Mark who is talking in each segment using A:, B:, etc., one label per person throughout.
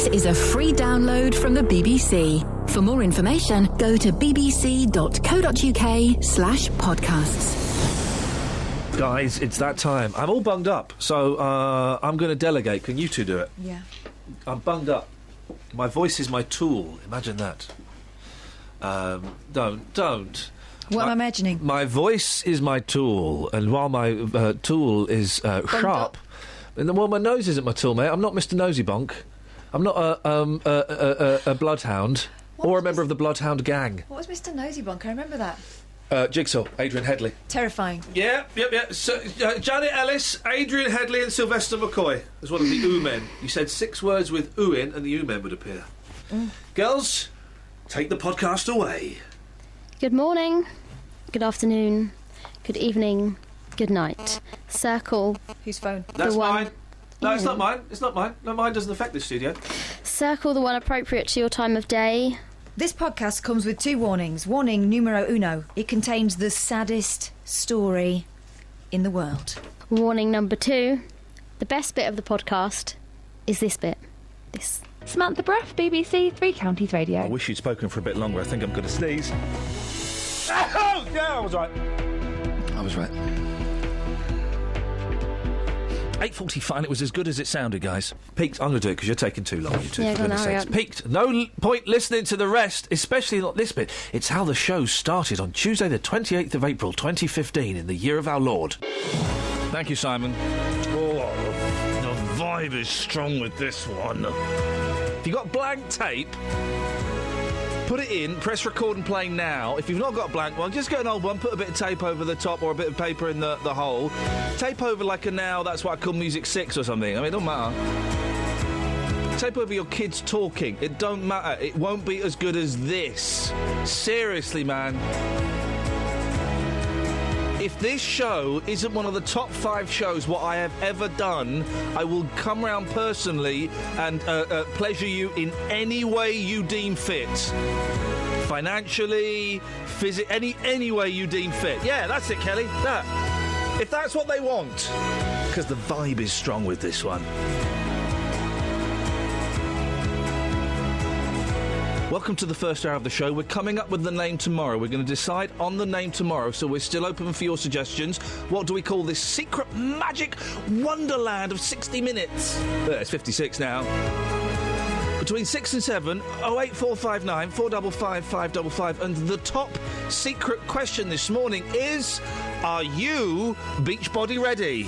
A: This is a free download from the BBC. For more information, go to bbc.co.uk/podcasts.
B: Guys, it's that time. I'm all bunged up, so I'm going to delegate. Can you two do it?
C: Yeah.
B: I'm bunged up. My voice is my tool. Imagine that. Don't.
C: What am I imagining?
B: My voice is my tool, and while my tool is sharp, and well, my nose isn't my tool, mate. I'm not Mr. Nosybonk. I'm not a bloodhound or a member of the Bloodhound gang.
C: What was Mr. Nosybonk? I remember that.
B: Jigsaw, Adrian Headley.
C: Terrifying.
B: Yeah. So, Janet Ellis, Adrian Headley and Sylvester McCoy as one of the Oo-men. You said 6 words with oo in and the Oo-men would appear. Girls, take the podcast away.
D: Good morning, good afternoon, good evening, good night. Circle.
C: Whose phone?
B: That's
D: one.
B: mine. No, it's not mine. It's not mine. No, mine doesn't affect this studio.
D: Circle the one appropriate to your time of day.
C: This podcast comes with 2 warnings. Warning numero uno. It contains the saddest story in the world.
D: Warning number 2. The best bit of the podcast is this bit. This.
E: Samantha Bruff, BBC Three Counties Radio.
B: I wish you'd spoken for a bit longer. I think I'm going to sneeze. Oh, yeah, I was right. 8:45, it was as good as it sounded, guys. Peaked. I'm going to do it because you're taking too long, you two.
D: Yeah,
B: for
D: go on,
B: goodness
D: hurry
B: sakes.
D: up.
B: Peaked. No point listening to the rest, especially not this bit. It's how the show started on Tuesday the 28th of April 2015 in the year of our Lord. Thank you, Simon. Oh, the vibe is strong with this one. If you've got blank tape, put it in, press record and play now. If you've not got blank one, just get an old one, put a bit of tape over the top or a bit of paper in the hole. Tape over like a now, that's what I call Music 6 or something. I mean, it don't matter. Tape over your kids talking. It don't matter. It won't be as good as this. Seriously, man. If this show isn't one of the top 5 shows what I have ever done, I will come round personally and pleasure you in any way you deem fit. Financially, any way you deem fit. Yeah, that's it, Kelly. That. If that's what they want. Because the vibe is strong with this one. Welcome to the first hour of the show. We're coming up with the name tomorrow. We're going to decide on the name tomorrow, so we're still open for your suggestions. What do we call this secret magic wonderland of 60 minutes? It's 56 now. Between 6 and 7, 08459 455 555. And the top secret question this morning is, are you Beachbody ready?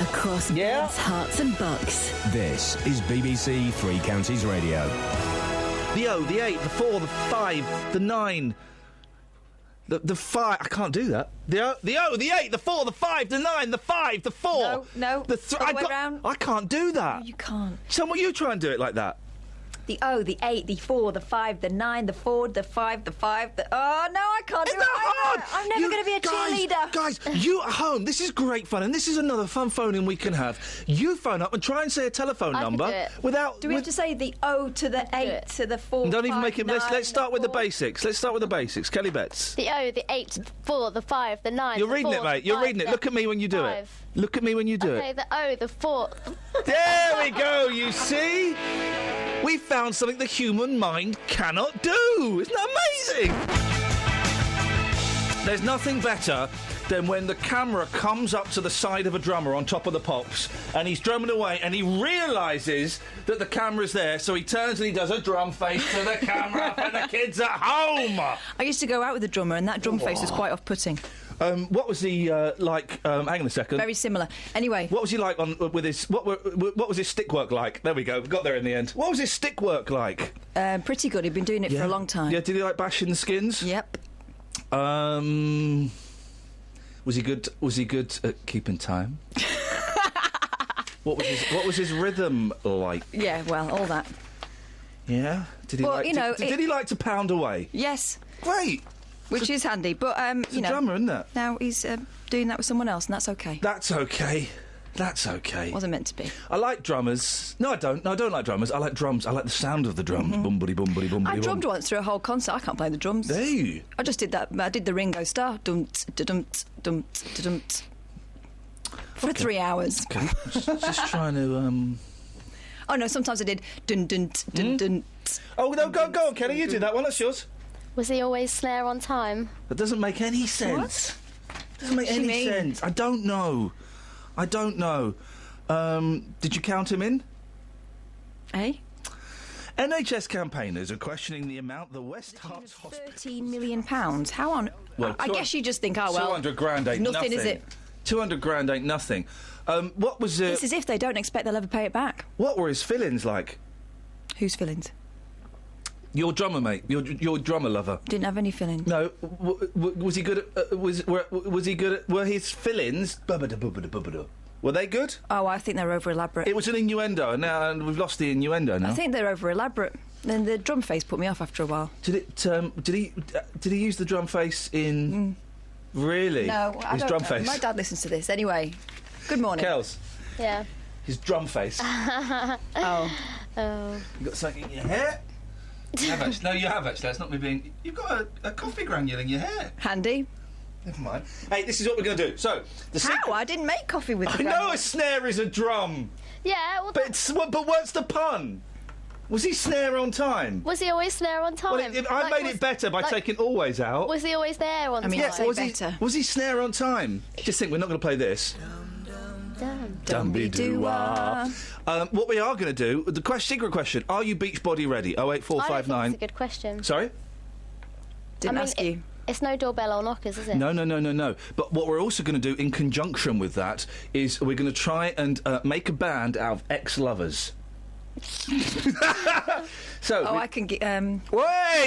A: Across beds, hearts and bucks.
F: This is BBC Three Counties Radio.
B: The O, the 8, the 4, the 5, the 9, the 5. I can't do that. The O, the 8, the 4, the 5, the 9, the 5, the 4.
C: No.
B: The
C: All the way round.
B: I can't do that.
C: No, you can't.
B: Someone, you try and do it like that.
C: The O, the 8, the 4, the 5, the 9, the 4, the 5, the 5, the... Oh, no, I can't do it.
B: Isn't that hard?
C: I'm never going to be a cheerleader.
B: Guys, you at home, this is great fun, and this is another fun phoning we can have. You phone up and try and say a telephone number
D: do it.
B: without...
C: Do we have to say the O to the 8 to the 4,
B: Don't even
C: 5,
B: make it...
C: 9,
B: Let's start with the
C: 4?
B: basics. Let's start with the basics. Kelly Betts.
D: The O, the 8, the 4, the 5, the 9.
B: You're
D: the
B: reading
D: 4,
B: it, mate.
D: the
B: You're
D: 5,
B: reading it.
D: the
B: Look at me when you do
D: 5.
B: it. Look at me when you do
D: Okay,
B: it.
D: the O, the 4.
B: There we go, you see? We found something the human mind cannot do. Isn't that amazing? There's nothing better than when the camera comes up to the side of a drummer on top of the pops and he's drumming away and he realises that the camera's there, so he turns and he does a drum face to the camera for the kids at home.
C: I used to go out with a drummer, and that drum face was quite off-putting.
B: What was he like? Hang on a second.
C: Very similar. Anyway.
B: What was he like with his... What was his stick work like? There we go. We got there in the end. What was his stick work like?
C: Pretty good. He'd been doing it for a long time.
B: Yeah, did he like bashing the skins?
C: Yep.
B: Was he good? Was he good at keeping time? What was his rhythm like?
C: Yeah, well, all that.
B: Yeah. Did he did he like to pound away?
C: Yes.
B: Great.
C: Which is handy, but
B: It's a drummer, isn't it?
C: now he's doing that with someone else, and that's okay.
B: That's okay. That's okay.
C: Wasn't meant to be.
B: I like drummers. No, I don't. No, I don't like drummers. I like drums. I like the sound of the drums. Bumbity, bumbity, bumbity,
C: I drummed once through a whole concert. I can't play the drums.
B: Do you?
C: I just did that. I did the Ringo Starr. Dum dum dum dum for 3 hours.
B: Okay. just trying to.
C: Oh, no, sometimes I did dun dun dun dun.
B: Oh, no, go on, Kenny, you do that one, that's yours.
D: Was he always snare on time?
B: That doesn't make any sense. Doesn't make any sense. I don't know. Did you count him in?
C: Eh?
B: NHS campaigners are questioning the amount the West Herts Hospital...
C: £13 million? How on...
B: Well,
C: I guess you just think, oh, well...
B: 200 grand ain't nothing.
C: Nothing, is it?
B: 200 grand ain't nothing. What was...
C: It's as if they don't expect they'll ever pay it back.
B: What were his fill-ins like?
C: Whose fill-ins?
B: Your drummer, mate. Your drummer lover.
C: Didn't have any fill-ins.
B: No. Was he good at... was he good at... Were his fill-ins... Were they good?
C: Oh, I think they're over-elaborate.
B: It was an innuendo, and we've lost the innuendo now.
C: I think they're over-elaborate. Then the drum face put me off after a while.
B: Did he use the drum face in... Really?
C: No, I
B: his
C: don't
B: drum
C: know.
B: face.
C: My dad listens to this. Anyway, good morning.
B: Kels.
D: Yeah.
B: His drum face.
C: Oh.
D: Oh.
B: You got something in your hair? You have actually. No, you have actually. That's not me being... You've got a coffee granule in your hair.
C: Handy.
B: Never mind. Hey, this is what we're going to do. So,
C: How? I didn't make coffee with the
B: I know
C: granule.
B: a snare is a drum.
D: Yeah, well,
B: But what's the pun? Was he snare on time?
D: was he always snare on time?
B: Well, I made it better by taking always out.
D: Was he always there on time?
C: mean, say better.
B: Was he snare on time? Just think, we're not going to play this.
C: Dum-be-doo-ah.
B: What we are going to do, the secret question, are you beach body ready?
D: I don't think
B: 08459.
D: it's a good question.
B: Sorry?
C: Didn't ask you.
D: It's no doorbell or knockers, is it?
B: No. But what we're also going to do in conjunction with that is we're going to try and make a band out of ex-lovers. So
C: I can get...
B: Wait,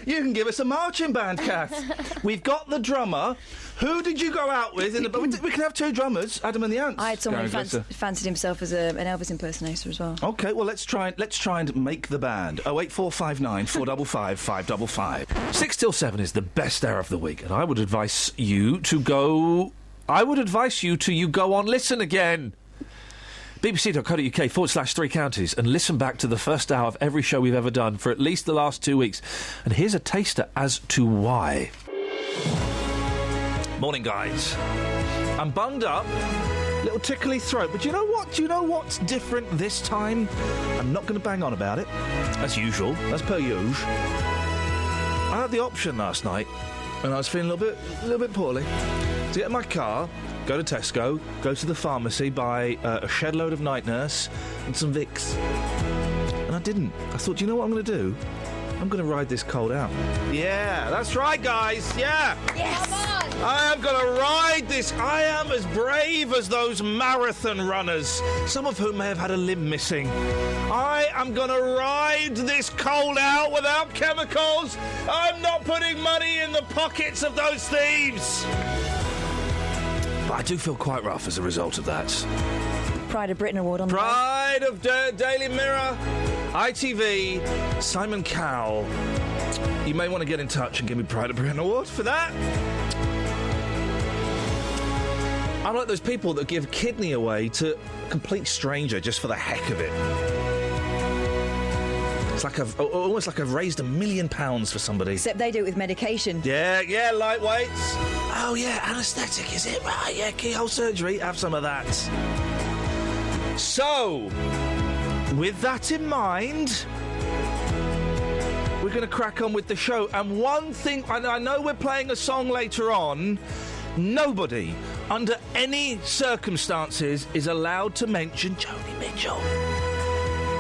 B: you can give us a marching band, Kath. We've got the drummer. Who did you go out with? We can have two drummers, Adam and the Ants.
C: I had someone who fancied himself as an Elvis impersonator as well.
B: Okay, well let's try and make the band. 08459 455 555. 6 till 7 is the best hour of the week, and I would advise you to go on Listen again. bbc.co.uk/3 counties and listen back to the first hour of every show we've ever done for at least the last 2 weeks. And here's a taster as to why. Morning, guys. I'm bunged up, little tickly throat, but do you know what? Do you know what's different this time? I'm not going to bang on about it, as usual, as per usual. I had the option last night, and I was feeling a little bit poorly, to get in my car, go to Tesco, go to the pharmacy, buy a shed load of Night Nurse and some Vicks. And I didn't. I thought, do you know what I'm going to do? I'm going to ride this cold out. Yeah, that's right, guys. Yeah.
C: Yes.
D: Come on.
B: I am going to ride this. I am as brave as those marathon runners, some of whom may have had a limb missing. I am going to ride this cold out without chemicals. I'm not putting money in the pockets of those thieves. But I do feel quite rough as a result of that.
C: Pride of Britain award on the
B: Pride of Daily Mirror, ITV, Simon Cowell. You may want to get in touch and give me Pride of Britain award for that. I'm like those people that give kidney away to a complete stranger just for the heck of it. It's like almost like I've raised £1 million for somebody.
C: Except they do it with medication.
B: Yeah, lightweights. Oh yeah, anaesthetic, is it? Right, yeah, keyhole surgery. Have some of that. So, with that in mind, we're going to crack on with the show. And one thing, I know we're playing a song later on. Nobody, under any circumstances, is allowed to mention Joni Mitchell.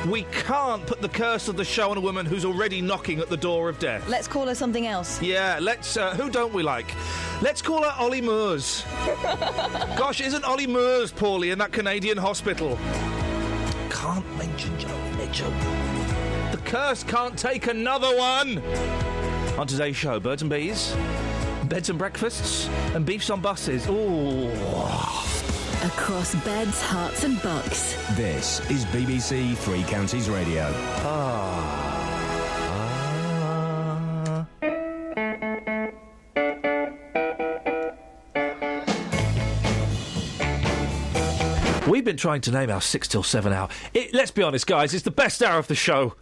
B: We can't put the curse of the show on a woman who's already knocking at the door of death.
C: Let's call her something else.
B: Yeah, let's... who don't we like? Let's call her Ollie Moores. Gosh, isn't Ollie Moores poorly in that Canadian hospital? Can't mention Joni Mitchell. The curse can't take another one. On today's show, birds and bees, beds and breakfasts, and beefs on buses. Ooh.
A: Across beds, hearts and bucks.
F: This is BBC Three Counties Radio.
B: We've been trying to name our 6 till 7 hour. Let's be honest, guys, it's the best hour of the show.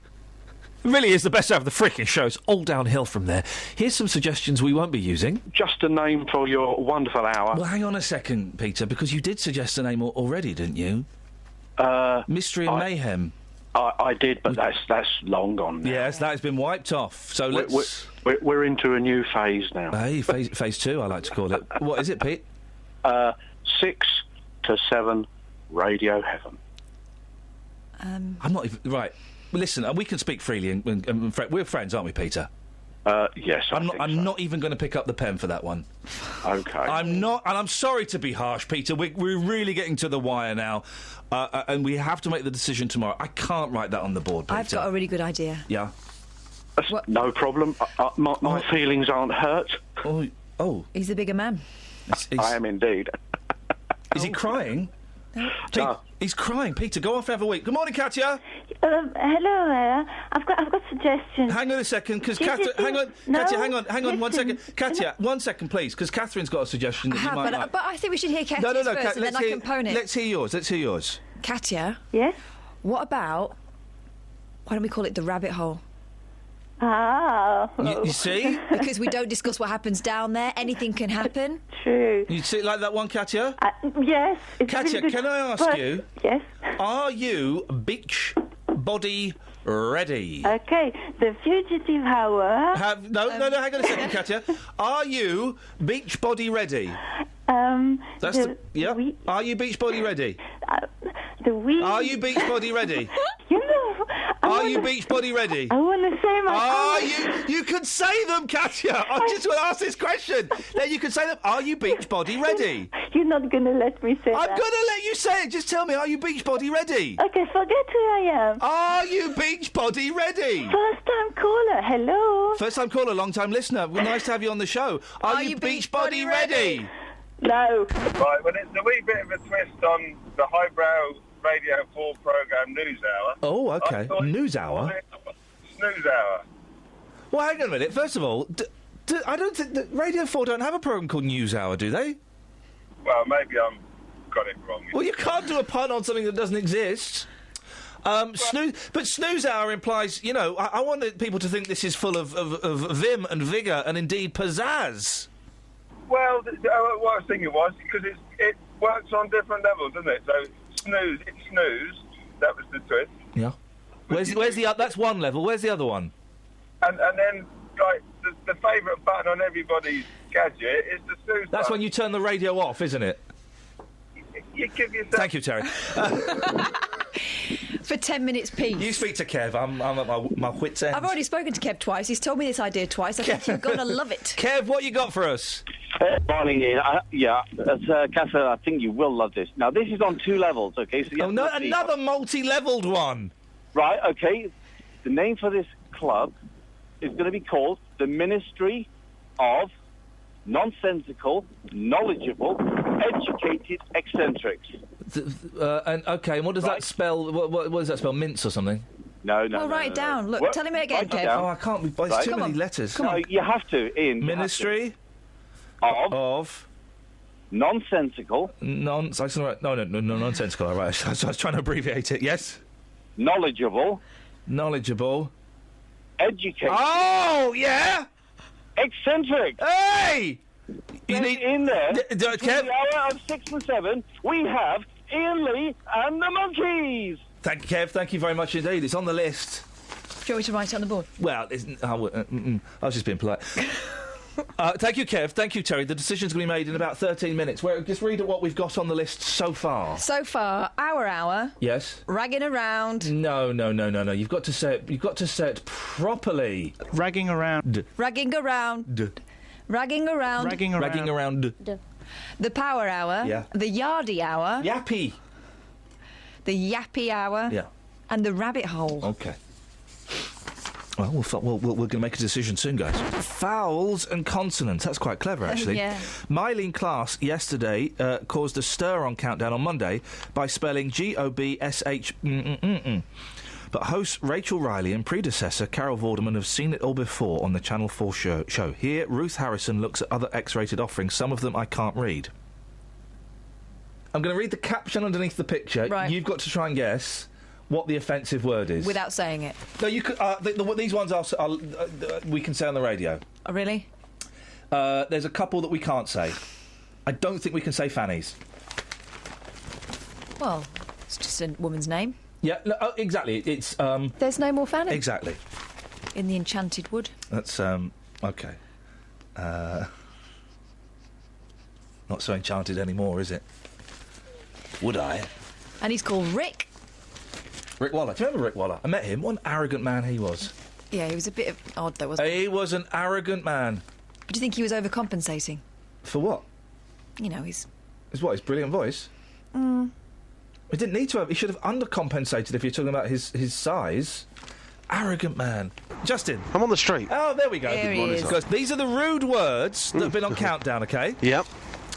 B: It really is the best hour of the freaking show. It's all downhill from there. Here's some suggestions we won't be using.
G: Just a name for your wonderful hour.
B: Well, hang on a second, Peter, because you did suggest a name already, didn't you? Mystery and Mayhem.
G: I did, but that's long gone now.
B: Yes, that has been wiped off. So let's...
G: We're into a new phase now.
B: Hey, phase 2, I like to call it. What is it, Pete?
G: 6 to 7, Radio Heaven.
B: I'm not even... Right. Well, listen, we can speak freely, and we're friends, aren't we, Peter?
G: Yes,
B: I'm not even going to pick up the pen for that one.
G: Okay.
B: I'm not, and I'm sorry to be harsh, Peter. We're really getting to the wire now, and we have to make the decision tomorrow. I can't write that on the board, Peter.
C: I've got a really good idea.
B: Yeah.
G: No problem. My feelings aren't hurt.
B: Oh.
C: He's the bigger man.
G: I am indeed.
B: Is he crying? No. He's crying. Peter, go on for a week. Good morning, Katya.
H: Hello, I've got suggestions.
B: Hang on a second, because Katya... Katya, hang on 1 second. Katya, 1 second, please, because Catherine's got a suggestion that you might like.
C: But I think we should hear Katya's first, and then I can pone it.
B: Let's hear yours.
C: Katya?
H: Yes?
C: What about... Why don't we call it the rabbit hole?
H: Ah.
B: You see?
C: Because we don't discuss what happens down there. Anything can happen.
H: True.
B: You see it like that one, Katya?
H: Yes.
B: Katya, can I ask you?
H: Yes.
B: Are you beach body ready?
H: Okay. The Fugitive Hour.
B: No, hang on a second, Katya. Are you beach body ready? Are you beach body ready? Are you beach body ready? Are you beach body ready?
H: I want to say my...
B: You can say them, Katya. I just want to ask this question. Then you can say them. Are you beach body ready?
H: You're not going to let me say
B: I'm
H: that.
B: going to let you say it. Just tell me, are you beach body ready?
H: Okay, forget who I am.
B: Are you beach body ready?
H: First time caller, hello.
B: First time caller, long time listener. Well, nice to have you on the show. Are you beach body ready?
H: No.
I: Right, well, it's a wee bit of a twist on the highbrow Radio 4 programme News Hour.
B: Oh, OK. News Hour?
I: Snooze Hour.
B: Well, hang on a minute. First of all, I don't think that Radio 4 don't have a programme called News Hour, do they?
I: Well, maybe I'm got it wrong.
B: Well, you can't do a pun on something that doesn't exist. Snooze Hour implies, I want people to think this is full of vim and vigour and indeed pizzazz.
I: Well, what I was thinking was, because it works on different levels, doesn't it? So snooze, that was the twist.
B: Yeah. Where's the that's one level, where's the other one?
I: And then, like, the favourite button on everybody's gadget is the snooze
B: That's
I: button.
B: when you turn the radio off, isn't it?
I: You give yourself...
B: Thank you, Terry.
C: For 10 minutes piece.
B: You speak to Kev. I'm at my wit's end.
C: I've already spoken to Kev twice. He's told me this idea twice. I think you're going to love it.
B: Kev, what you got for us?
J: Morning, Ian. Catherine, I think you will love this. Now, this is on 2 levels, OK? So
B: another multi-levelled one.
J: Right, OK. The name for this club is going to be called the Ministry of Nonsensical, Knowledgeable, Educated Eccentrics.
B: And what does that spell? What does that spell? Mince or something?
J: No.
C: Well, write it down. Look, tell him it again, Kev.
B: Oh, I can't be... It's too many letters.
J: Come on. You have to, Ian.
B: Ministry of
J: Nonsensical.
B: Nonsensical. All right. I was trying to abbreviate it. Yes.
J: Knowledgeable. Educated.
B: Oh, yeah.
J: Eccentric.
B: Hey!
J: You need in there. Kev? The hour of 6 and 7, we have Ian Lee and the Monkeys.
B: Thank you, Kev. Thank you very much indeed. It's on the list.
C: Do you want me to write it on the board?
B: Well, I was just being polite. Thank you, Kev. Thank you, Terry. The decision's going to be made in about 13 minutes. Just read what we've got on the list so far.
C: So far, our hour.
B: Yes.
C: Ragging around.
B: No. You've got to say it properly.
K: Ragging around.
C: Ragging around. Ragging around.
B: Ragging around.
C: The power hour.
B: Yeah.
C: The yardy hour.
B: Yappy.
C: The yappy hour.
B: Yeah.
C: And the rabbit hole.
B: OK. Well, we're going to make a decision soon, guys. Vowels and consonants. That's quite clever, actually.
C: Yeah.
B: Mylene Class yesterday caused a stir on Countdown on Monday by spelling GOBSH. But host Rachel Riley and predecessor Carol Vorderman have seen it all before on the Channel 4 show. Here, Ruth Harrison looks at other X-rated offerings. Some of them I can't read. I'm going to read the caption underneath the picture.
C: Right.
B: You've got to try and guess what the offensive word is.
C: Without saying it.
B: No, you could. These ones we can say on the radio.
C: Oh, really?
B: There's a couple that we can't say. I don't think we can say fannies.
C: Well, let's just That's a woman's name.
B: Yeah, no, oh, exactly. It's
C: There's no more Fanning.
B: exactly.
C: In the Enchanted Wood.
B: That's okay. Not so enchanted anymore, is it? Would I?
C: And he's called Rick.
B: Rick Waller. Do you remember Rick Waller? I met him. What an arrogant man he was.
C: Yeah, he was a bit odd, though, wasn't he?
B: He was an arrogant man.
C: But do you think he was overcompensating?
B: For what?
C: You know, he's...
B: His what? His brilliant voice? He didn't need to have... He should have undercompensated if you're talking about his size. Arrogant man. Justin.
K: I'm on the street.
B: Oh, there we go.
C: There he is.
B: Because these are the rude words that have been on Countdown, OK?
K: Yep.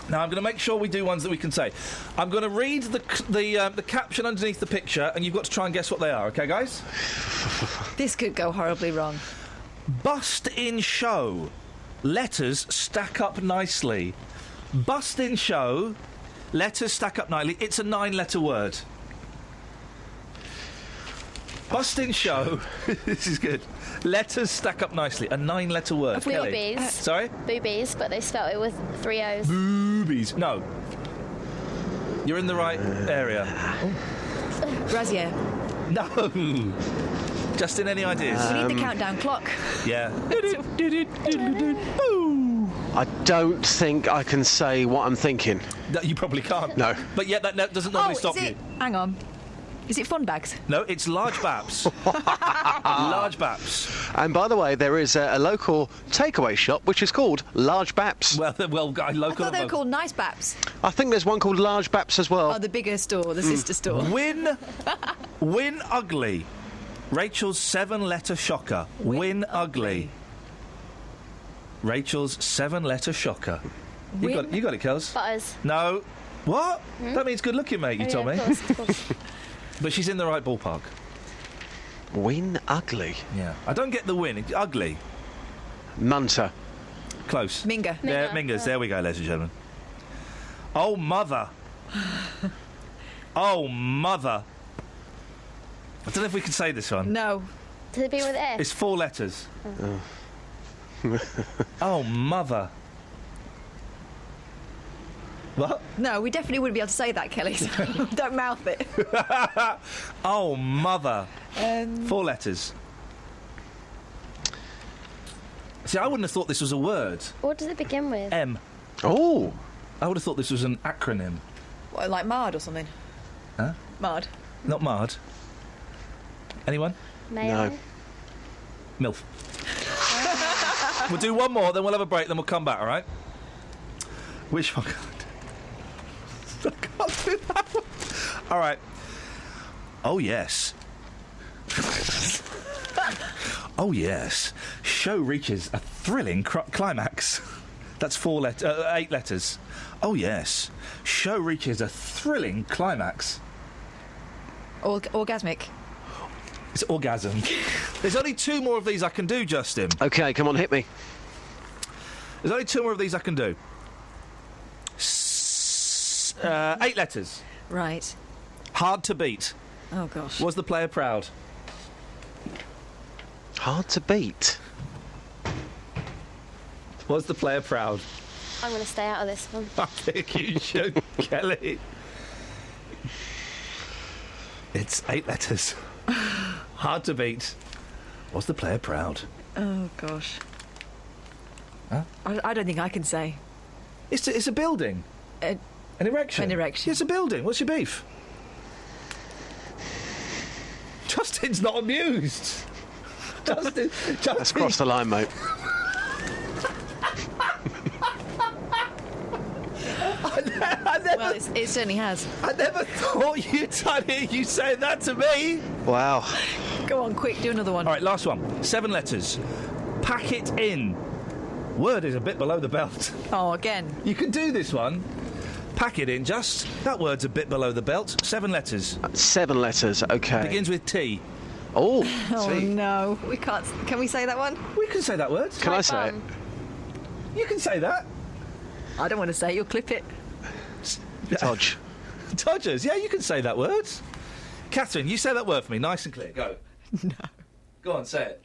B: Now, I'm going to make sure we do ones that we can say. I'm going to read the caption underneath the picture, and you've got to try and guess what they are, OK, guys?
C: This could go horribly wrong.
B: Bust in show. Letters stack up nicely. Bust in show. Letters stack up nicely. It's a 9-letter word. Bust in show. This is good. Letters stack up nicely. A 9-letter word. Kelly.
D: Boobies.
B: Sorry?
D: Boobies, but they spelt it with 3 O's.
B: Boobies. No. You're in the right area.
C: Brazier.
B: No. Justin, any ideas?
C: We need the countdown clock.
B: Yeah.
K: I don't think I can say what I'm thinking.
B: No, you probably can't.
K: No.
B: But yet that doesn't normally stop
C: is
B: you.
C: it... Hang on. Is it Fun Bags?
B: No, it's Large Baps. Large Baps.
K: And by the way, there is a local takeaway shop which is called Large Baps.
B: Well,
C: I
B: local.
C: thought they were called Nice Baps.
K: I think there's one called Large Baps as well.
C: Oh, the bigger store, the sister store.
B: Win Ugly. Rachel's 7-letter shocker. Win Ugly. Rachel's 7-letter shocker. You got it, Kels.
D: Butters.
B: No. What? That means good looking, mate, you told me.
D: Of course.
B: But she's in the right ballpark.
K: Win Ugly.
B: Yeah. I don't get the win. It's ugly.
K: Munter.
B: Close.
C: Minger.
B: There, Mingers. There we go, ladies and gentlemen. Oh, mother. Oh, mother. I don't know if we can say this one.
C: No.
D: Does it begin with F?
B: It's 4 letters. Oh, mother. What?
C: No, we definitely wouldn't be able to say that, Kelly. So don't mouth it.
B: Oh, mother. 4 letters. See, I wouldn't have thought this was a word.
D: What does it begin with?
B: M.
K: Oh.
B: I would have thought this was an acronym.
C: What, like Mard or something?
B: Huh?
C: Mard.
B: Not Mard. Anyone?
D: Mayo?
K: No.
B: MILF. We'll do one more, then we'll have a break, then we'll come back, all right? Which one? I can't do that one. All right. Oh, yes. Oh, yes. Show reaches a thrilling climax. That's 8 letters. Oh, yes. Show reaches a thrilling climax.
C: Orgasmic.
B: It's orgasm. There's only 2 more of these I can do, Justin.
K: OK, come on, hit me.
B: There's only 2 more of these I can do. 8 letters.
C: Right.
B: Hard to beat.
C: Oh, gosh.
B: Was the player proud?
K: Hard to beat.
B: Was the player proud?
D: I'm going to stay out of this one.
B: I think you should, Kelly. It's 8 letters. Hard to beat. Was the player proud?
C: Oh, gosh.
B: Huh?
C: I don't think I can say.
B: It's a building. An erection.
C: An erection.
B: It's a building. What's your beef? Justin's not amused. Justin.
K: That's crossed the line, mate.
C: Well, it certainly has.
B: I never thought you'd hear you say that to me.
K: Wow.
C: Go on, quick, do another one.
B: All right, last one. 7 letters. Pack it in. Word is a bit below the belt.
C: Oh, again.
B: You can do this one. Pack it in, just. That word's a bit below the belt. 7 letters.
K: 7 letters, OK.
B: Begins with T.
K: Oh,
C: Oh,
K: T.
C: no. We can't... Can we say that one?
B: We can say that word.
K: Can I say it?
B: You can say that.
C: I don't want to say it. You'll clip it.
K: Todge.
B: Todgers, yeah, you can say that word. Catherine, you say that word for me, nice and clear. Go.
C: No.
B: Go on, say it.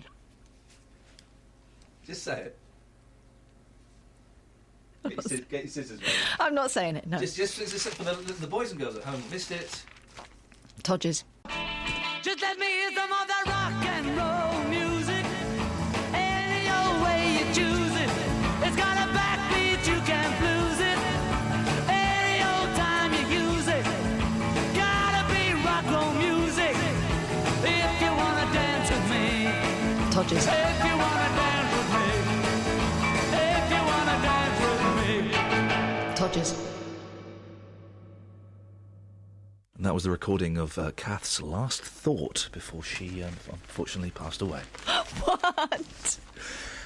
B: Just say it. Get your scissors ready.
C: I'm not saying it, no.
B: Just for the boys and girls at home who missed it.
C: Todgers.
L: Just let me hear some of that rock and roll music. Any old way you choose it. It's got a backbeat, you can't lose it. Any old time you use it. Gotta be rock roll music. If you wanna dance with me.
C: Todgers.
L: If you wanna dance with me. If you wanna dance with me.
C: Todgers.
B: And that was the recording of Kath's last thought before she unfortunately passed away.
C: What?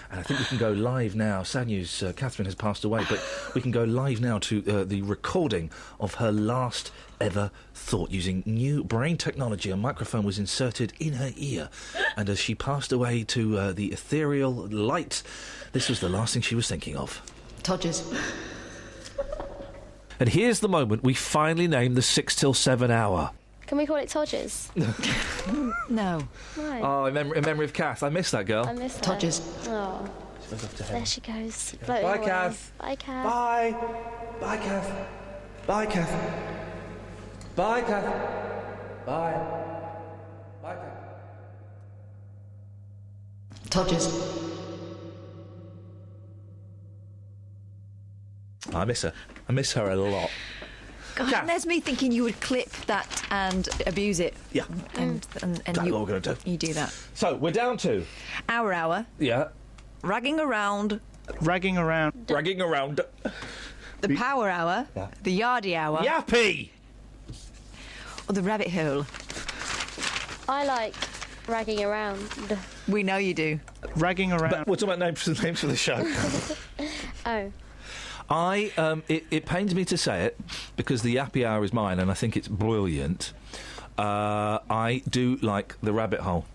B: And I think we can go live now. Sad news, Catherine has passed away, but we can go live now to the recording of her last ever thought using new brain technology. A microphone was inserted in her ear, and as she passed away to the ethereal light, this was the last thing she was thinking of.
C: Todgers.
B: And here's the moment we finally name the 6 till 7 hour.
D: Can we call it Todgers?
C: No.
D: Right.
B: Oh, in memory of Kath. I miss that girl.
D: I miss her.
C: Todgers.
D: Oh.
B: She goes off to
D: There
B: heaven.
D: she goes.
B: Bye,
D: floating away.
B: Kath.
D: Bye, Kath.
B: Bye. Bye, Kath. Bye, Kath. Bye, Kath. Bye. Bye, Kath.
C: Todgers.
B: I miss her. I miss her a lot.
C: God,
B: Kath.
C: there's me thinking you would clip that and abuse it.
B: Yeah.
C: And
B: That's
C: you,
B: what we're going to do.
C: You do that.
B: So, we're down to...
C: Hour.
B: Yeah.
C: Ragging around.
K: Ragging around.
B: Ragging around.
C: The power hour.
B: Yeah.
C: The yardie hour.
B: Yappy!
C: Or the rabbit hole.
D: I like ragging around.
C: We know you do.
K: Ragging around.
B: But we're talking about names for the show.
D: Oh.
B: It pains me to say it, because the Yappy Hour is mine, and I think it's brilliant. I do like the rabbit hole.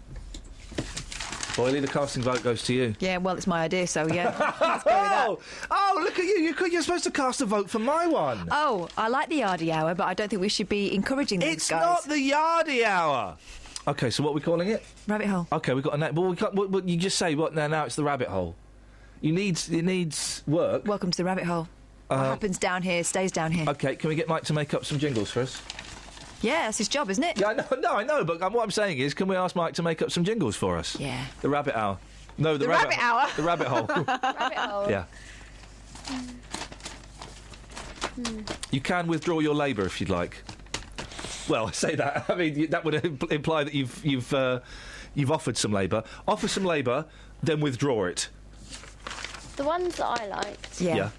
B: Boyley, the casting vote goes to you.
C: Yeah, well, it's my idea, so yeah. Let's go with that.
B: Oh, look at you. You're supposed to cast a vote for my one.
C: Oh, I like the yardie hour, but I don't think we should be encouraging these
B: It's
C: guys.
B: not the Yardie Hour. Okay, so what are we calling it?
C: Rabbit hole.
B: Okay, we've got a name. Well, we can't, what, you just say, what, now it's the rabbit hole. It needs work.
C: Welcome to the rabbit hole. What happens down here stays down here.
B: Okay, can we get Mike to make up some jingles for us?
C: Yeah, that's his job, isn't it?
B: Yeah, I know, but what I'm saying is, can we ask Mike to make up some jingles for us?
C: Yeah.
B: The rabbit hour. No, the
C: rabbit hour.
B: The rabbit hole.
D: Rabbit hole.
B: Yeah. You can withdraw your labour if you'd like. Well, I say that. I mean, that would imply that you've offered some labour. Offer some labour, then withdraw it.
D: The ones that I liked.
C: Yeah.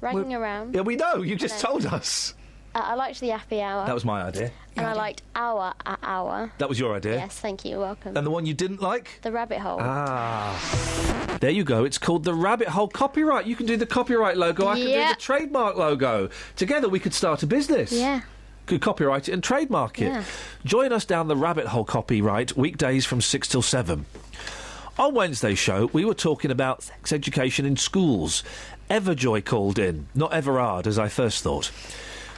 D: Ragging around.
B: Yeah, we know. You just
D: No.
B: told us.
D: I liked the Yappy Hour.
B: That was my idea.
D: And I liked Hour at Hour.
B: That was your idea.
D: Yes, thank you. You're welcome.
B: And the one you didn't like?
D: The Rabbit Hole.
B: Ah. There you go. It's called the Rabbit Hole Copyright. You can do the copyright logo. I can do the trademark logo. Together we could start a business.
D: Yeah.
B: Could copyright it and trademark it.
D: Yeah.
B: Join us down the Rabbit Hole Copyright weekdays from 6 till 7. On Wednesday's show, we were talking about sex education in schools. Everjoy called in, not Everard, as I first thought.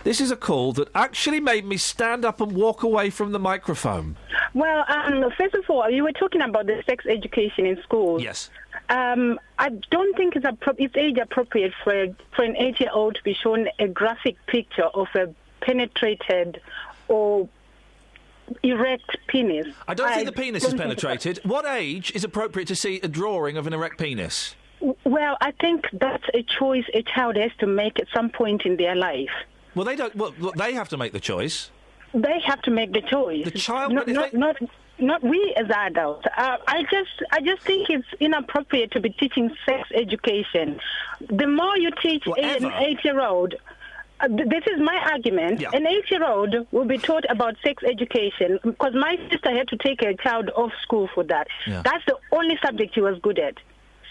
B: This is a call that actually made me stand up and walk away from the microphone.
M: Well, first of all, you were talking about the sex education in schools.
B: Yes.
M: I don't think it's age appropriate for an 8-year-old to be shown a graphic picture of a penetrated or erect penis.
B: I don't think the penis is penetrated. What age is appropriate to see a drawing of an erect penis?
M: Well, I think that's a choice a child has to make at some point in their life.
B: Well, they don't. Well, they have to make the choice.
M: They have to make the choice.
B: The child,
M: not we as adults. I just think it's inappropriate to be teaching sex education. The more you teach an 8-year-old. This is my argument.
B: Yeah.
M: An 8-year-old will be taught about sex education because my sister had to take her child off school for that.
B: Yeah.
M: That's the only subject she was good at.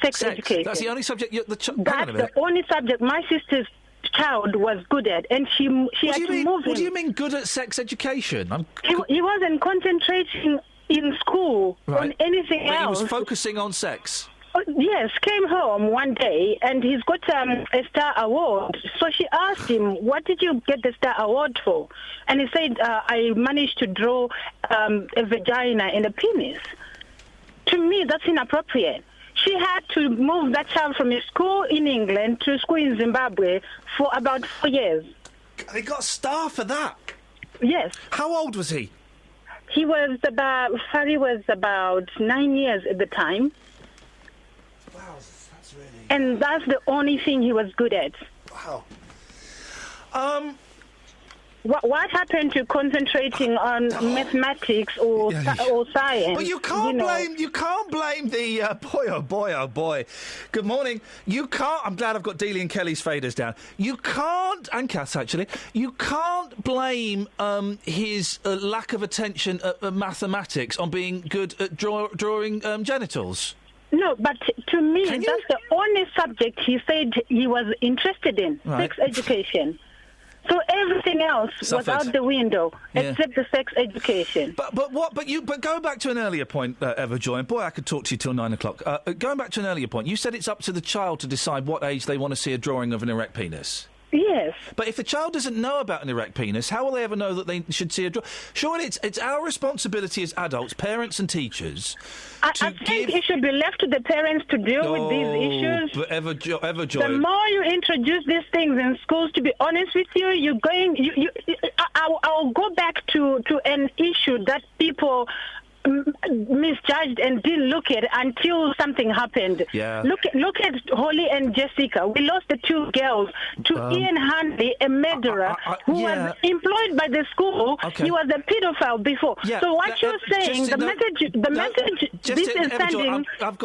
M: Sex education.
B: That's the only subject. Hang on a
M: That's
B: minute.
M: the only subject my sister's child was good at, and she had to move him.
B: What do you mean good at sex education?
M: He wasn't concentrating in school on anything
B: but
M: else.
B: He was focusing on sex.
M: Yes, came home one day and he's got a Star Award. So she asked him, what did you get the Star Award for? And he said, I managed to draw a vagina and a penis. To me, that's inappropriate. She had to move that child from a school in England to a school in Zimbabwe for about 4 years.
B: They got a star for that.
M: Yes.
B: How old was he?
M: Harry was about 9 years at the time.
B: Wow, that's really...
M: And that's the only thing he was good at.
B: Wow.
M: What happened to concentrating on mathematics or science?
B: But you can't blame the boy. Good morning. You can't. I'm glad I've got Dealey and Kelly's faders down. You can't, and Kath actually. You can't blame his lack of attention at mathematics on being good at drawing genitals.
M: No, but to me, that's the only subject he said he was interested in, sex education. So everything else was out the window, except the sex education.
B: But going back to an earlier point, Everjoy, and boy, I could talk to you till 9 o'clock. Going back to an earlier point, you said it's up to the child to decide what age they want to see a drawing of an erect penis.
M: Yes.
B: But if the child doesn't know about an erect penis, how will they ever know that they should see a drawing? Surely it's our responsibility as adults, parents and teachers.
M: I think it should be left to the parents to deal with these issues.
B: But Everjoy.
M: The more you introduce these things in schools, to be honest with you, I'll go back to an issue that people misjudged and didn't look at until something happened.
B: Yeah.
M: Look at Holly and Jessica. We lost the two girls to Ian Handley, a murderer who was employed by the school.
B: Okay.
M: He was a pedophile before.
B: Yeah,
M: so what you're saying, the message this is sending.
B: I've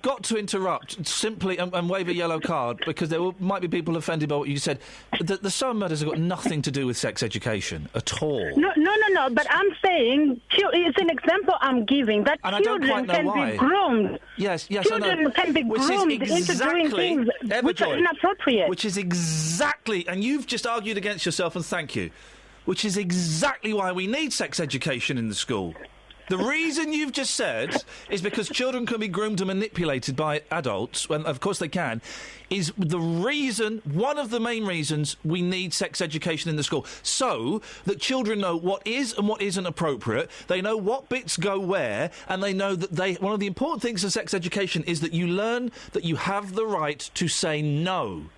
B: got to interrupt simply and wave a yellow card because there might be people offended by what you said. The Soham murders have got nothing to do with sex education at all.
M: No. But I'm saying it's an example I'm giving that children can be groomed.
B: Yes,
M: children can be groomed into doing things which are inappropriate.
B: Which is exactly, and you've just argued against yourself, and thank you. Which is exactly why we need sex education in the school. The reason you've just said is because children can be groomed and manipulated by adults, and of course they can, is the reason, one of the main reasons we need sex education in the school. So that children know what is and what isn't appropriate, they know what bits go where, and they know that one of the important things of sex education is that you learn that you have the right to say no.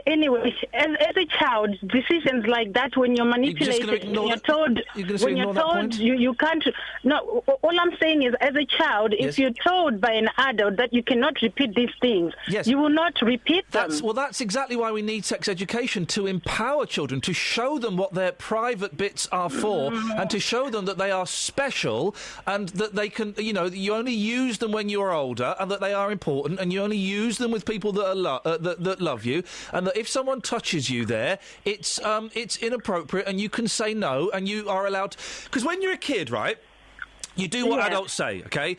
M: Anyway, as a child, decisions like that, when you're manipulated, you can't. No, all I'm saying is, as a child, if you're told by an adult that you cannot repeat these things, you will not repeat them.
B: That's exactly why we need sex education, to empower children, to show them what their private bits are for, and to show them that they are special, and that they can, you only use them when you're older, and that they are important, and you only use them with people that are that love you, and that if someone touches you there, it's inappropriate, and you can say no, and you are allowed. Because when you're a kid, right? You do what adults say, okay?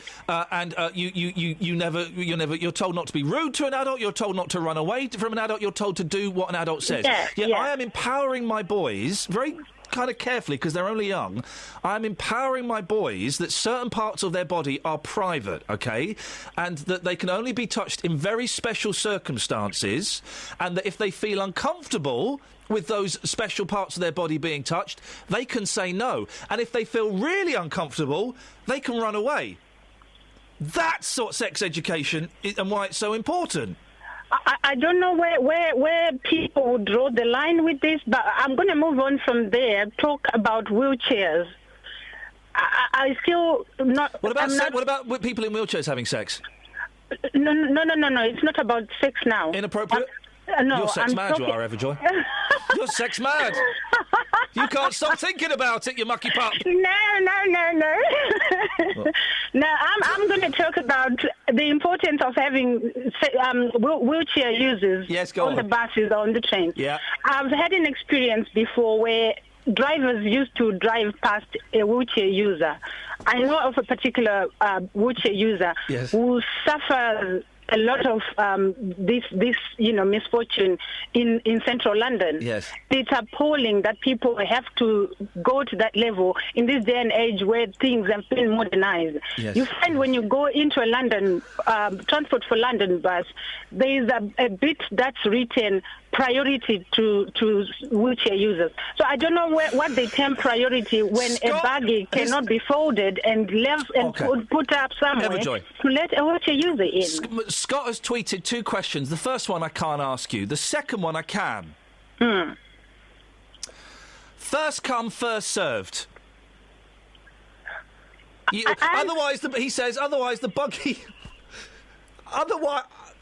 B: You're told not to be rude to an adult. You're told not to run away from an adult. You're told to do what an adult says. I am empowering my boys very kind of carefully because they're only young. I'm empowering my boys that certain parts of their body are private, okay? And that they can only be touched in very special circumstances, and that if they feel uncomfortable with those special parts of their body being touched, they can say no. And if they feel really uncomfortable, they can run away. That's what sex education is and why it's so important.
M: I don't know where people would draw the line with this, but I'm going to move on from there, talk about wheelchairs. I still not...
B: What about people in wheelchairs having sex?
M: No, it's not about sex now.
B: Inappropriate?
M: No,
B: You're sex mad, you are, Everjoy. You're sex mad. You can't stop thinking about it, you mucky pup.
M: No. No, I'm going to talk about the importance of having wheelchair users on the buses, on the trains.
B: Yeah.
M: I've had an experience before where drivers used to drive past a wheelchair user. I know of a particular wheelchair user who suffers a lot of this misfortune in central London.
B: Yes.
M: It's appalling that people have to go to that level in this day and age where things have been modernized.
B: Yes.
M: You find when you go into a London Transport for London bus, there is a bit that's written priority to wheelchair users. So I don't know what the term priority when a baggie cannot be folded and left and put up somewhere to let a wheelchair user in.
B: Scott has tweeted two questions. The first one I can't ask you. The second one I can. First come, first served. Otherwise, he says, otherwise the buggy...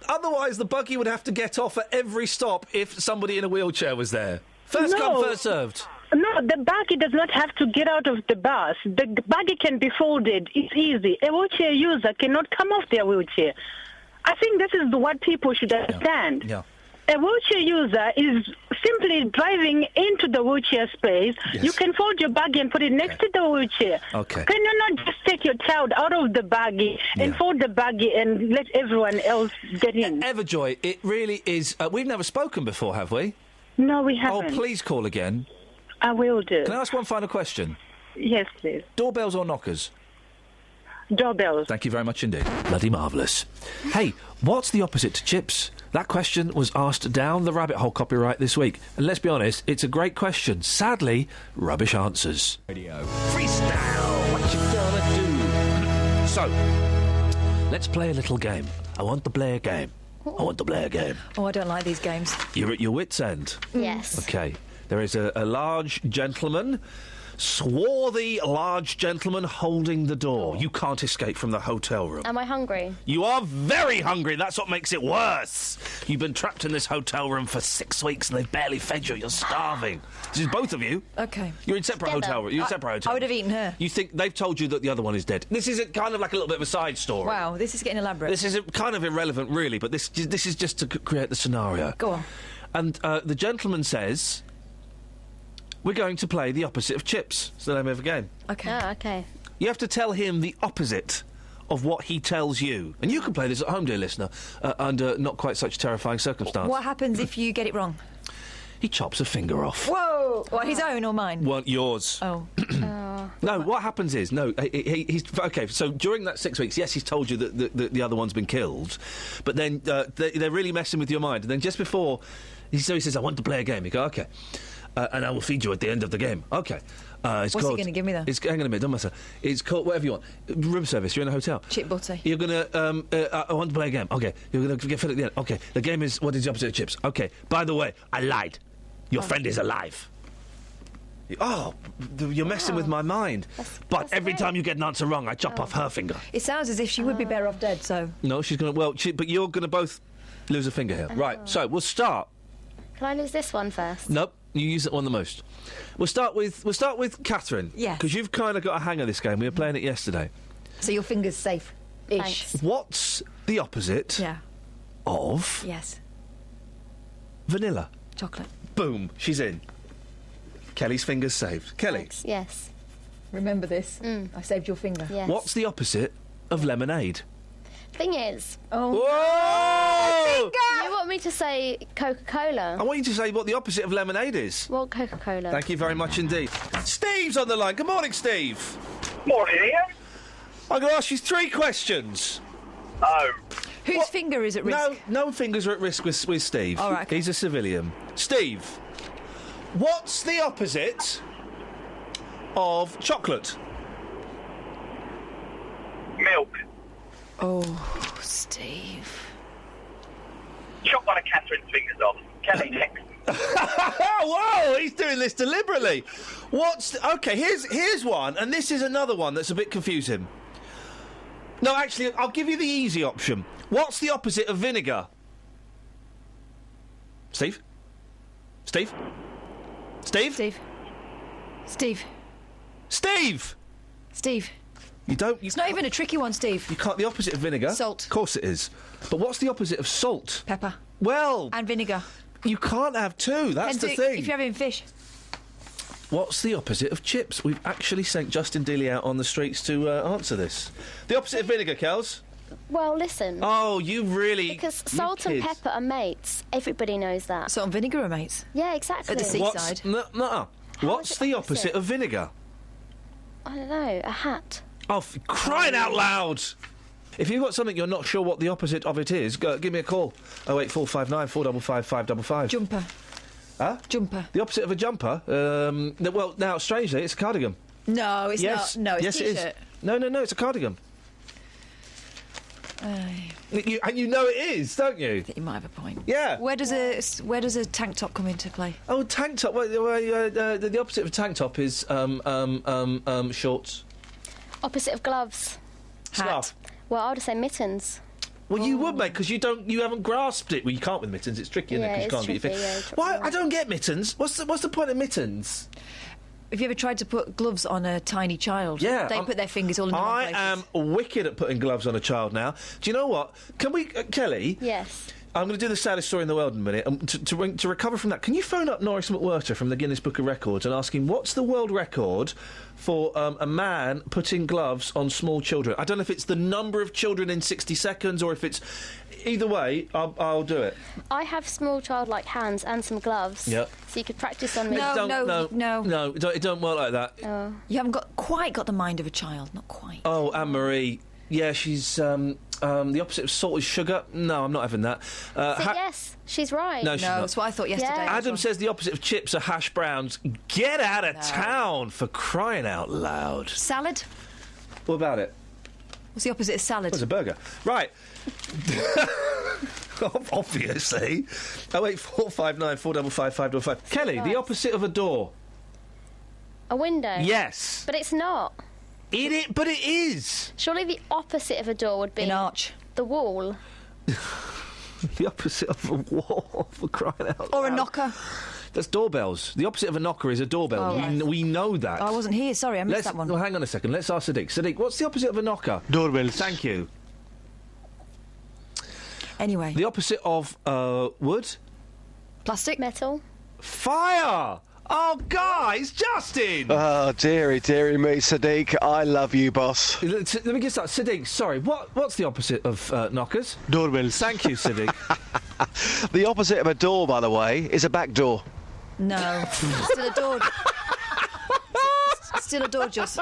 B: Otherwise, the buggy would have to get off at every stop if somebody in a wheelchair was there. First come, first served.
M: No, the buggy does not have to get out of the bus. The buggy can be folded. It's easy. A wheelchair user cannot come off their wheelchair. I think this is what people should understand.
B: Yeah.
M: A wheelchair user is simply driving into the wheelchair space.
B: Yes.
M: You can fold your buggy and put it next to the wheelchair.
B: Okay.
M: Can you not just take your child out of the buggy and fold the buggy and let everyone else get in?
B: Everjoy, it really is... we've never spoken before, have we?
M: No, we haven't.
B: Oh, please call again.
M: I will do.
B: Can I ask one final question?
M: Yes, please.
B: Doorbells or knockers?
M: Doorbells.
B: Thank you very much indeed. Bloody marvellous. Hey, what's the opposite to chips? That question was asked down the rabbit hole copyright this week. And let's be honest, it's a great question. Sadly, rubbish answers. Radio. Freestyle, what you gonna do? So, let's play a little game. I want to play a game. I want to play a game.
C: Oh, I don't like these games.
B: You're at your wit's end?
D: Yes.
B: OK. There is a large gentleman... Swarthy, large gentleman holding the door. You can't escape from the hotel room.
D: Am I hungry?
B: You are very hungry. That's what makes it worse. You've been trapped in this hotel room for 6 weeks and they've barely fed you. You're starving. This is both of you.
C: OK.
B: You're in separate hotel rooms. You're in separate hotels.
C: I would have eaten her.
B: You think they've told you that the other one is dead. This is kind of like a little bit of a side story.
C: Wow, this is getting elaborate.
B: This is kind of irrelevant, really, but this is just to create the scenario.
C: Go on.
B: And the gentleman says... We're going to play the opposite of chips. It's the name of the game.
C: OK.
D: Oh, OK.
B: You have to tell him the opposite of what he tells you. And you can play this at home, dear listener, under not quite such terrifying circumstances.
C: What happens if you get it wrong?
B: He chops a finger off.
C: Whoa! What, his own or mine?
B: Well, yours.
C: Oh.
B: No, what happens is... No, he's... OK, so during that 6 weeks, yes, he's told you that the other one's been killed, but then they're really messing with your mind. And then just before... he says, I want to play a game. You go, OK. And I will feed you at the end of the game. OK.
C: What's he going to give me, though?
B: Hang on a minute, don't matter. It's called whatever you want. Room service, you're in a hotel.
C: Chip butty.
B: You're going to... I want to play a game. OK. You're going to get fed at the end. OK. The game is... What is the opposite of chips? OK. By the way, I lied. Your friend is alive. Oh, you're messing with my mind. But every time you get an answer wrong, I chop off her finger.
C: It sounds as if she would be better off dead, so...
B: No, she's going to... Well, but you're going to both lose a finger here. Right, so we'll start...
D: Can I lose this one first?
B: Nope, you use that one the most. We'll start with Catherine.
C: Yeah.
B: Because you've kind of got a hang of this game. We were playing it yesterday.
C: So your finger's safe-ish.
D: Thanks.
B: What's the opposite of...
C: Yes.
B: Vanilla?
C: Chocolate.
B: Boom, she's in. Kelly's finger's saved. Kelly?
D: Thanks. Yes.
C: Remember this. I saved your finger.
D: Yes.
B: What's the opposite of lemonade?
D: Thing is...
C: Oh.
B: Whoa!
D: You want me to say Coca-Cola?
B: I want you to say what the opposite of lemonade is.
D: Well, Coca-Cola.
B: Thank you very much indeed. Steve's on the line. Good morning, Steve.
I: Morning, Ian.
B: I'm going to ask you 3 questions.
I: Oh.
C: Whose finger is at risk?
B: No fingers are at risk with Steve.
C: All right. Okay.
B: He's a civilian. Steve, what's the opposite of chocolate?
I: Milk.
C: Oh, Steve.
I: Chop one of Catherine's fingers off. Kelly next.
B: Whoa, he's doing this deliberately. OK, here's one, and this is another one that's a bit confusing. No, actually, I'll give you the easy option. What's the opposite of vinegar? Steve? Steve? Steve?
C: Steve. Steve.
B: Steve!
C: Steve.
B: It's
C: not even a tricky one, Steve.
B: You can't... The opposite of vinegar?
C: Salt.
B: Of course it is. But what's the opposite of salt?
C: Pepper.
B: Well...
C: And vinegar.
B: You can't have two, that's the thing.
C: If you're having fish.
B: What's the opposite of chips? We've actually sent Justin Dealey out on the streets to answer this. The opposite of vinegar, Kels?
D: Well, listen.
B: Oh, you really...
D: Because salt and pepper are mates. Everybody knows that.
C: Salt and vinegar are mates?
D: Yeah, exactly.
C: At the seaside?
B: What's the opposite of vinegar?
D: I don't know. A hat.
B: Oh, crying out loud! If you've got something you're not sure what the opposite of it is, give me a call. 08459 455 555.
C: Jumper.
B: Huh?
C: Jumper.
B: The opposite of a jumper? Well, now, strangely, it's a cardigan.
C: No, it's not. No, it's
B: yes,
C: a T-shirt.
B: it is. No, it's a cardigan. And you know it is, don't you?
C: I think you might have a point.
B: Yeah.
C: Where does a tank top come into play?
B: Oh, tank top. Well, the opposite of a tank top is shorts.
D: Opposite of gloves.
B: Scarf.
D: Well, I would say mittens.
B: Well, you would, mate, because you haven't grasped it. Well, you can't with mittens. It's tricky, isn't it? 'Cause you can't get your finger. Why? I don't get mittens. What's the point of mittens?
C: Have you ever tried to put gloves on a tiny child?
B: Yeah.
C: They put their fingers all in the wrong places.
B: I am wicked at putting gloves on a child now. Do you know what? Can we, Kelly?
D: Yes.
B: I'm going to do the saddest story in the world in a minute. To recover from that, can you phone up Norris McWhirter from the Guinness Book of Records and ask him what's the world record for a man putting gloves on small children? I don't know if it's the number of children in 60 seconds or if it's... Either way, I'll do it.
D: I have small childlike hands and some gloves.
B: Yep.
D: So you could practice on me.
C: No.
B: It don't work like that.
D: Oh.
C: You haven't quite got the mind of a child, not quite.
B: Oh, Anne-Marie. Yeah, she's the opposite of salt is sugar. No, I'm not having that.
D: Yes, she's right.
B: No, she's not.
C: That's what I thought yesterday.
D: Yeah.
B: Adam says the opposite of chips are hash browns. Get out of town, for crying out loud.
C: Salad?
B: What about it?
C: What's the opposite of salad?
B: It's a burger. Right. Obviously. 08459 455 555. Kelly, the opposite of a door.
D: A window?
B: Yes.
D: But it's not.
B: But it is.
D: Surely the opposite of a door would be...
C: An arch.
D: The wall.
B: The opposite of a wall, for crying out loud.
C: Or a knocker.
B: That's doorbells. The opposite of a knocker is a doorbell.
C: Oh, yes.
B: We know that.
C: I wasn't here, sorry, I missed that one.
B: Well, hang on a second. Let's ask Sadiq. Sadiq, what's the opposite of a knocker?
K: Doorbells.
B: Thank you.
C: Anyway.
B: The opposite of wood?
C: Plastic.
D: Metal.
B: Fire! Oh, guys, Justin!
K: Oh, dearie me, Sadiq. I love you, boss.
B: Let me get started. Sadiq, sorry, what's the opposite of knockers?
K: Doorbells.
B: Thank you, Sadiq.
K: The opposite of a door, by the way, is a back door.
C: No. Still a door. Still a door, Joss.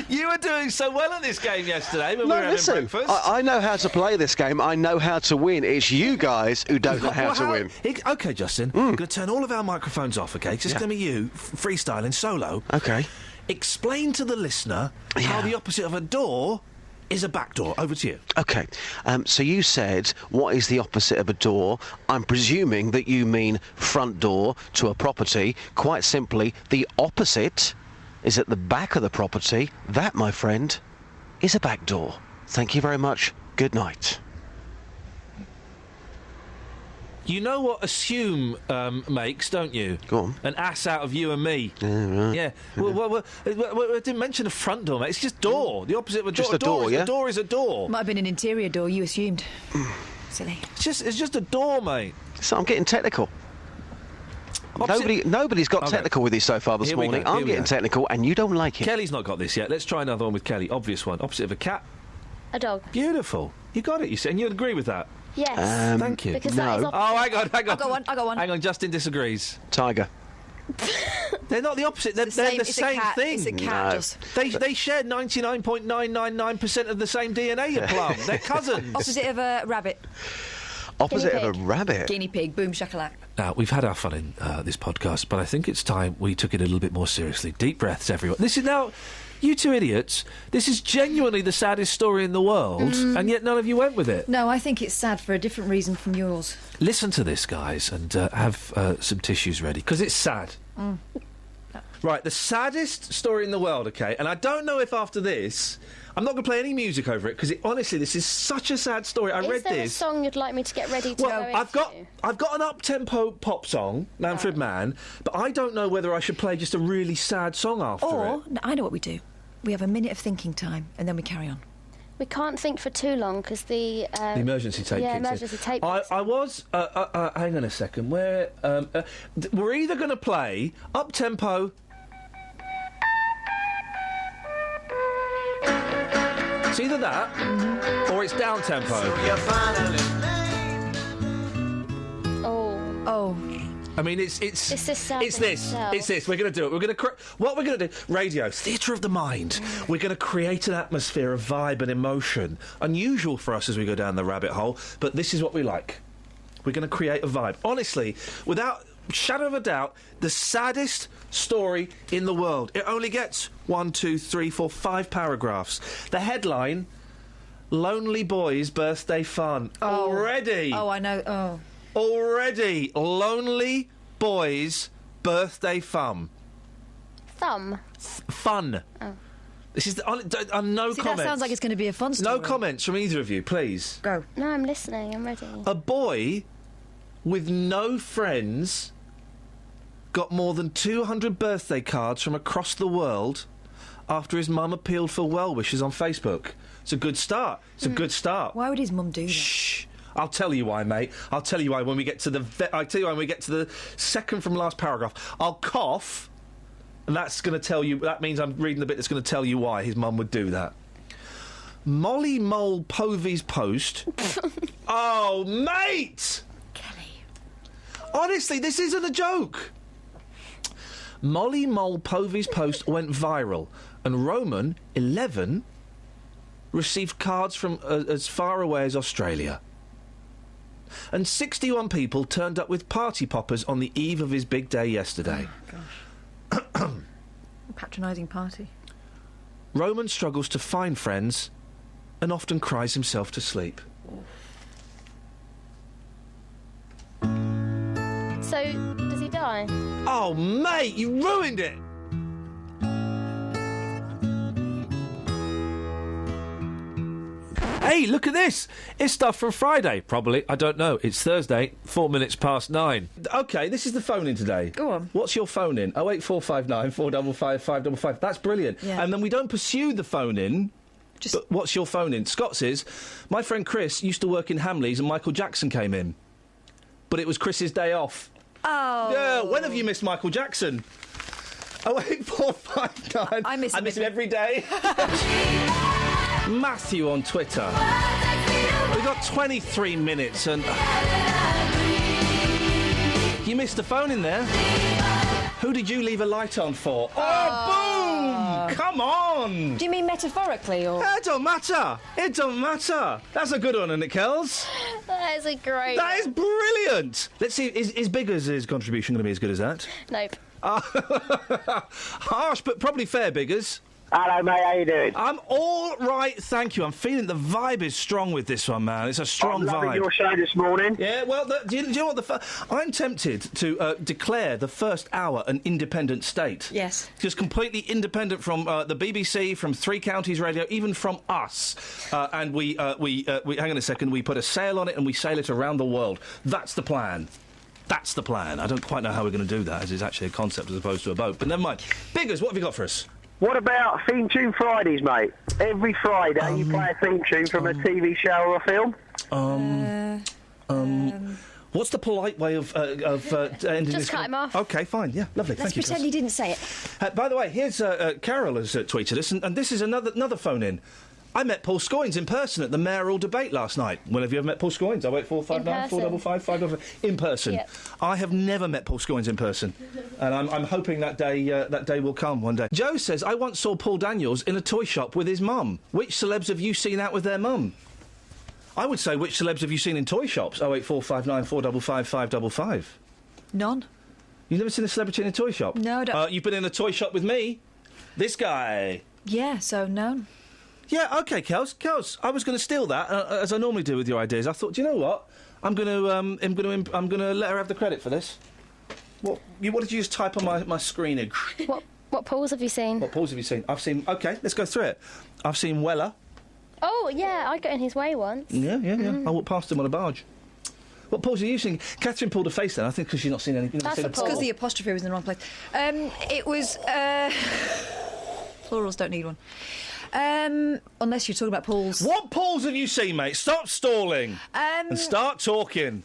B: You were doing so well at this game yesterday when we were having breakfast.
K: I know how to play this game. I know how to win. It's you guys who don't know how to win.
B: OK, Justin, I'm going to turn all of our microphones off, OK? It's just going to be you, freestyling, solo.
K: OK.
B: Explain to the listener how the opposite of a door is a back door. Over to you.
K: OK. So you said, what is the opposite of a door? I'm presuming that you mean front door to a property. Quite simply, the opposite is at the back of the property. That, my friend, is a back door. Thank you very much. Good night.
B: You know what assume makes, don't you?
K: Go on.
B: An ass out of you and me.
K: Yeah, right.
B: Yeah. Well, I didn't mention a front door, mate. It's just door. The opposite of a door.
K: Just a door, yeah?
B: A door is a door.
C: Might have been an interior door, you assumed. Silly.
B: It's just a door, mate.
K: So I'm getting technical. Nobody's got technical with you so far this morning. I'm getting technical, and you don't like it.
B: Kelly's not got this yet. Let's try another one with Kelly. Obvious one. Opposite of a cat.
D: A dog.
B: Beautiful. You got it, you said. And you agree with that?
D: Yes.
B: Thank you.
D: Because that is
B: hang on.
C: I got one.
B: Hang on, Justin disagrees.
K: Tiger.
B: They're not the opposite. They're the same thing.
C: It's a cat.
B: No. They share 99.999% of the same DNA, you plum. They're cousins.
C: Opposite of a rabbit.
K: Opposite of a rabbit.
C: Guinea pig. Boom shakalak.
B: Now, we've had our fun in this podcast, but I think it's time we took it a little bit more seriously. Deep breaths, everyone. This is now... You two idiots, this is genuinely the saddest story in the world, and yet none of you went with it.
C: No, I think it's sad for a different reason from yours.
B: Listen to this, guys, and have some tissues ready, because it's sad. Right, the saddest story in the world, OK? And I don't know if after this... I'm not going to play any music over it, because honestly, this is such a sad story. I read this...
D: Is there a song you'd like me to get ready to go into?
B: I've got an up-tempo pop song, Manfred Mann, but I don't know whether I should play just a really sad song after it.
C: Or, I know what we do. We have a minute of thinking time, and then we carry on.
D: We can't think for too long, because the
B: emergency tape kicks in.
D: emergency tape
B: I was... hang on a second. We're either going to play up-tempo... It's either that, or it's down-tempo.
D: Oh.
B: I mean, it's
D: this sad
B: it's this. It's this. We're going to do it. We're going to what we're going to do. Radio, theatre of the mind. We're going to create an atmosphere of vibe and emotion. Unusual for us as we go down the rabbit hole, but this is what we like. We're going to create a vibe. Honestly, without shadow of a doubt, the saddest story in the world. It only gets 1, 2, 3, 4, 5 paragraphs. The headline: Lonely Boy's Birthday Fun. Already.
C: Oh, I know. Oh.
B: Already. Lonely Boy's Birthday Fun.
D: Thumb.
B: Fun.
D: Oh.
B: This is no
C: See,
B: comments.
C: that sounds like it's going to be a fun story.
B: No comments from either of you, please.
C: Go.
D: No, I'm listening. I'm ready.
B: A boy with no friends got more than 200 birthday cards from across the world after his mum appealed for well wishes on Facebook. It's a good start. It's a good start.
C: Why would his mum do that?
B: Shh. I'll tell you why, mate. I'll tell you why when we get to I'll tell you why when we get to the second from last paragraph. I'll cough, and that's going to tell you. That means I'm reading the bit that's going to tell you why his mum would do that. Molly Mole Povey's post. Oh, mate!
C: Kelly.
B: Honestly, this isn't a joke. Molly Mole Povey's post went viral, and Roman, 11, received cards from as far away as Australia. And 61 people turned up with party poppers on the eve of his big day yesterday.
C: Oh, gosh. Patronising party.
B: Roman struggles to find friends and often cries himself to sleep.
D: So, does he die?
B: Oh, mate, you ruined it! Hey, look at this! It's stuff from Friday. Probably. I don't know. It's Thursday, 4 minutes past 9. OK, this is the phone-in today.
C: Go on.
B: What's your phone-in? 08459 455 555. That's brilliant.
C: Yeah.
B: And then we don't pursue the phone-in. But what's your phone-in? Scott's is, my friend Chris used to work in Hamleys and Michael Jackson came in. But it was Chris's day off.
C: Oh.
B: Yeah, when have you missed Michael Jackson? 08459.
C: I miss
B: him every day. Matthew on Twitter. We've got 23 minutes and... You missed a phone in there. Who did you leave a light on for? Oh, boom! Come on!
C: Do you mean metaphorically or...?
B: It don't matter. It don't matter. That's a good one, isn't it, Kels?
D: That is a great
B: That is brilliant. Let's see, is Biggers' contribution going to be as good as that?
D: Nope.
B: Harsh, but probably fair, Biggers.
N: Hello, mate. How you doing?
B: I'm all right, thank you. I'm feeling the vibe is strong with this one, man. It's a strong
N: I'm loving
B: vibe.
N: your show this morning.
B: Yeah, well, do you know what? I'm tempted to declare the first hour an independent state.
C: Yes.
B: Just completely independent from the BBC, from Three Counties Radio, even from us. And we hang on a second. We put a sail on it and we sail it around the world. That's the plan. That's the plan. I don't quite know how we're going to do that, as it's actually a concept as opposed to a boat. But never mind. Biggers, what have you got for us?
N: What about Theme Tune Fridays, mate? Every Friday you play a theme tune from a TV show or a film?
B: What's the polite way of ending this?
D: Just cut him off.
B: OK, fine. Yeah, lovely.
C: Let's
B: Thank you.
C: pretend you didn't say it.
B: By the way, here's Carol has tweeted us, and this is another phone-in. I met Paul Scoynes in person at the mayoral debate last night. When have you ever met Paul Scoynes? 08459 455 555. In person.
D: Yep.
B: I have never met Paul Scoynes in person, and I'm hoping that day will come one day. Joe says, I once saw Paul Daniels in a toy shop with his mum. Which celebs have you seen out with their mum? I would say, which celebs have you seen in toy shops? 08459 455 555.
C: None.
B: You've never seen a celebrity in a toy shop?
C: No, I don't.
B: You've been in a toy shop with me? This guy.
C: Yeah, so no.
B: Yeah, OK, Kels, I was going to steal that, as I normally do with your ideas. I thought, do you know what? I'm going to let her have the credit for this. What did you just type on my screen?
D: What Pauls have you seen?
B: What Pauls have you seen? I've seen... OK, let's go through it. I've seen Weller.
D: Oh, yeah, I got in his way once.
B: Yeah. I walked past him on a barge. What Pauls are you seeing? Catherine pulled a face then, I think, because she's not seen any...
C: That's because the apostrophe was in the wrong place. It was... Plurals don't need one. Unless you're talking about Pauls.
B: What Pauls have you seen, mate? Stop stalling and start talking.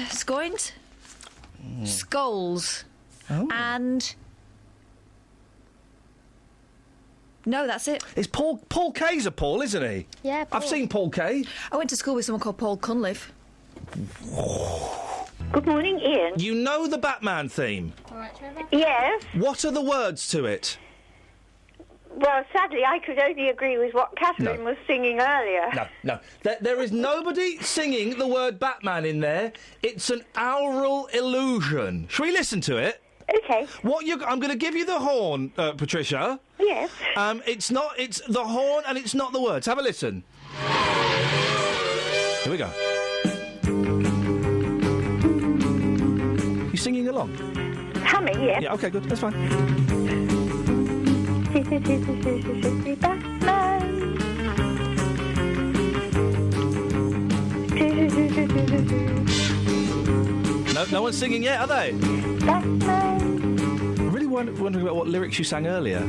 C: Scoynes, Skulls, and no, that's it.
B: It's Paul Kay's a Paul, isn't he?
D: Yeah, Paul.
B: I've seen Paul Kay.
C: I went to school with someone called Paul Cunliffe.
H: Good morning, Ian.
B: You know the Batman theme?
D: All right, Trevor.
H: Yes.
B: What are the words to it?
O: Well, sadly, I could only agree with what Catherine was singing earlier.
B: No. There is nobody singing the word Batman in there. It's an aural illusion. Shall we listen to it?
O: Okay.
B: I'm going to give you the horn, Patricia.
O: Yes.
B: It's the horn and it's not the words. Have a listen. Here we go. You singing along?
O: Humming, yeah.
B: Yeah, okay, good. That's fine. No one's singing yet, are they? I'm really wondering about what lyrics you sang earlier.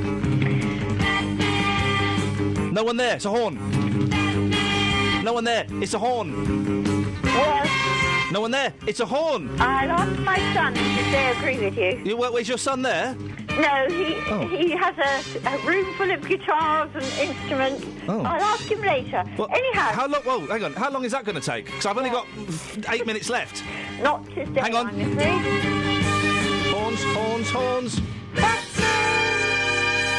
B: No one there. It's a horn. No one there. It's a horn.
O: What?
B: No one there. It's a horn.
O: I'll ask my son if they agree with you.
B: Is your son there?
O: No, he has a room full of guitars and instruments.
B: Oh.
O: I'll ask him later.
B: Well,
O: anyhow.
B: How long? Whoa, hang on. How long is that going to take? Because I've only got 8 minutes left.
O: Not today.
B: Hang on.
O: I'm afraid.
B: Horns.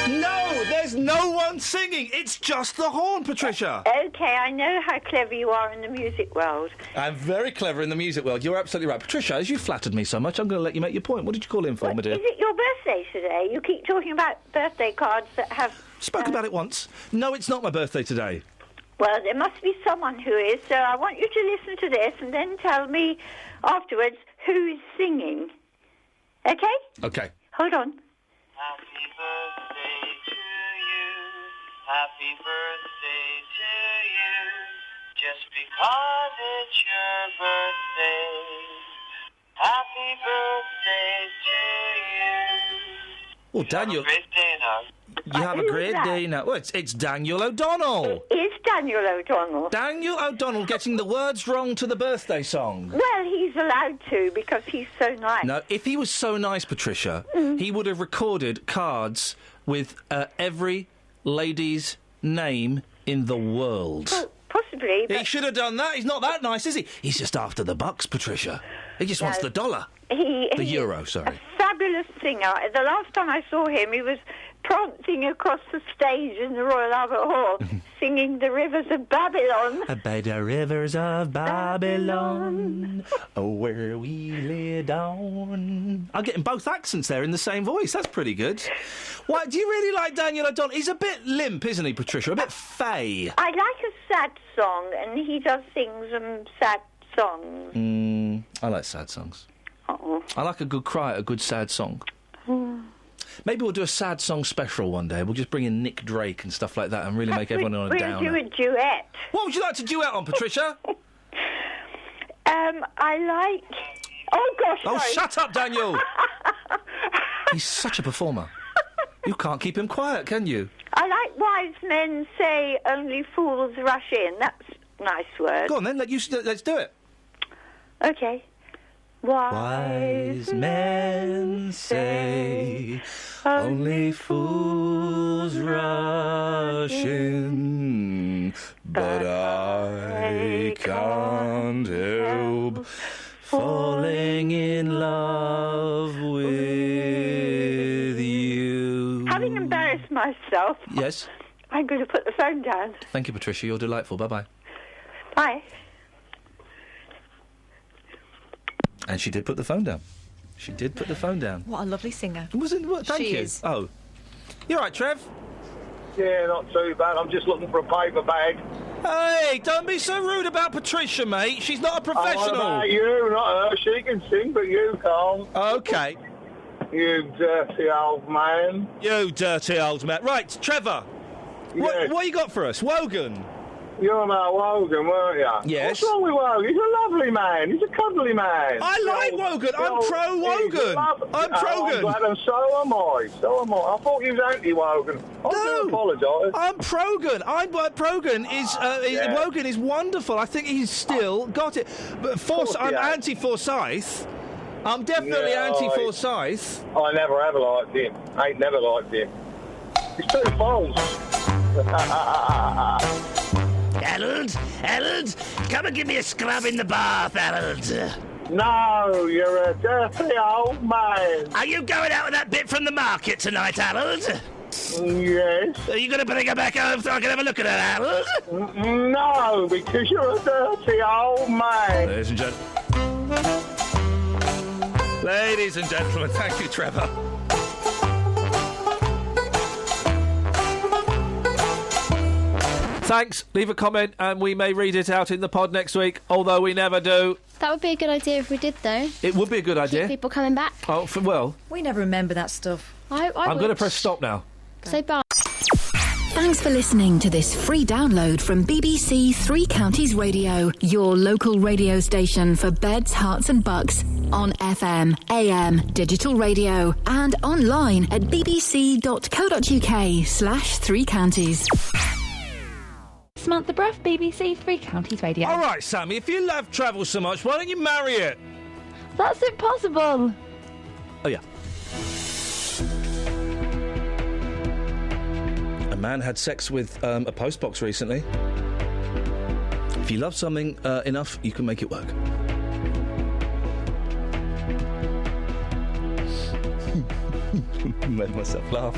B: No, there's no one singing. It's just the horn, Patricia.
O: Okay, I know how clever you are in the music world.
B: I'm very clever in the music world. You're absolutely right. Patricia, as you flattered me so much, I'm going to let you make your point. What did you call in for, my dear?
O: Is it your birthday today? You keep talking about birthday cards that have...
B: Spoke about it once. No, it's not my birthday today.
O: Well, there must be someone who is, so I want you to listen to this and then tell me afterwards who's singing. Okay?
B: Okay.
O: Hold on.
L: Happy birthday to you. Happy birthday to you. Just because it's your birthday. Happy birthday to you.
B: Well, Daniel... You have a great day now. Well, it's Daniel O'Donnell.
O: It is Daniel O'Donnell.
B: Daniel O'Donnell getting the words wrong to the birthday song.
O: Well, he's allowed to because he's so nice.
B: No, if he was so nice, Patricia, he would have recorded cards with every lady's name in the world.
O: Well, possibly.
B: He should have done that. He's not that nice, is he? He's just after the bucks, Patricia. He just wants the dollar. The euro, sorry.
O: Fabulous singer. The last time I saw him, he was prancing across the stage in the Royal Albert Hall, singing The Rivers of Babylon.
B: By the rivers of Babylon, where we lay down. I'm getting both accents there in the same voice. That's pretty good. Why, do you really like Daniel O'Donnell? He's a bit limp, isn't he, Patricia? A bit fey.
O: I like a sad song, and he does sing some sad songs.
B: I like sad songs.
O: Uh-oh.
B: I like a good cry at a good sad song. Maybe we'll do a sad song special one day. We'll just bring in Nick Drake and stuff like that and really make everyone on a downer.
O: We'll do a duet.
B: What would you like to duet on, Patricia?
O: I like... Oh, gosh,
B: Oh,
O: sorry.
B: shut up, Daniel! He's such a performer. You can't keep him quiet, can you?
O: I like wise men say only fools rush in. That's a nice word.
B: Go on, then. Let's do it.
O: Okay.
B: Wise men say only fools rush in, but I can't help falling in love with you.
O: Having embarrassed myself,
B: Yes.
O: I'm going to put the phone down.
B: Thank you, Patricia. You're delightful. Bye-bye.
O: Bye.
B: And she did put the phone down. She did put the phone down.
C: What a lovely singer.
B: Thank
C: She
B: you.
C: is.
B: Oh. You all right, Trev?
I: Yeah, not too bad. I'm just looking for a paper bag.
B: Hey, don't be so rude about Patricia, mate. She's not a professional.
I: Oh, what about you, not her. She can sing, but you can't.
B: OK.
I: You dirty old man.
B: You dirty old man. Right, Trevor.
I: Yes.
B: What you got for us? Wogan.
I: You're about Wogan, weren't you?
B: Yes.
I: What's wrong with Wogan? He's a lovely man. He's a cuddly man.
B: I like Wogan. I'm pro Wogan. I'm pro-Wogan.
I: I'm glad, and so am I. So am I. I thought you was anti-Wogan. I do apologise.
B: I'm Progan. Progan is Wogan is wonderful. I think he's still got it. But I'm anti-Forsyth. I'm definitely anti-Forsyth.
I: I never have liked him. I ain't never liked him. He's too false.
P: Harold, come and give me a scrub in the bath, Harold.
I: No, you're a dirty old man.
P: Are you going out with that bit from the market tonight, Harold?
I: Yes.
P: Are you going to bring her back home so I can have a look at her, Harold?
I: No, because you're a dirty old man.
B: Ladies and gentlemen, thank you, Trevor. Thanks. Leave a comment and we may read it out in the pod next week, although we never do.
D: That would be a good idea if we did, though.
B: It would be a good idea.
D: Keep people coming back.
B: Oh, well.
C: We never remember that stuff.
B: I'm going to press stop now.
D: Say bye.
A: Thanks for listening to this free download from BBC Three Counties Radio, your local radio station for beds, hearts and bucks, on FM, AM, digital radio, and online at bbc.co.uk/Three Counties.
E: Samantha Bruff, BBC Three Counties Radio.
B: All right, Sammy, if you love travel so much, why don't you marry it?
E: That's impossible.
B: Oh, yeah. A man had sex with a postbox recently. If you love something enough, you can make it work. Made myself laugh.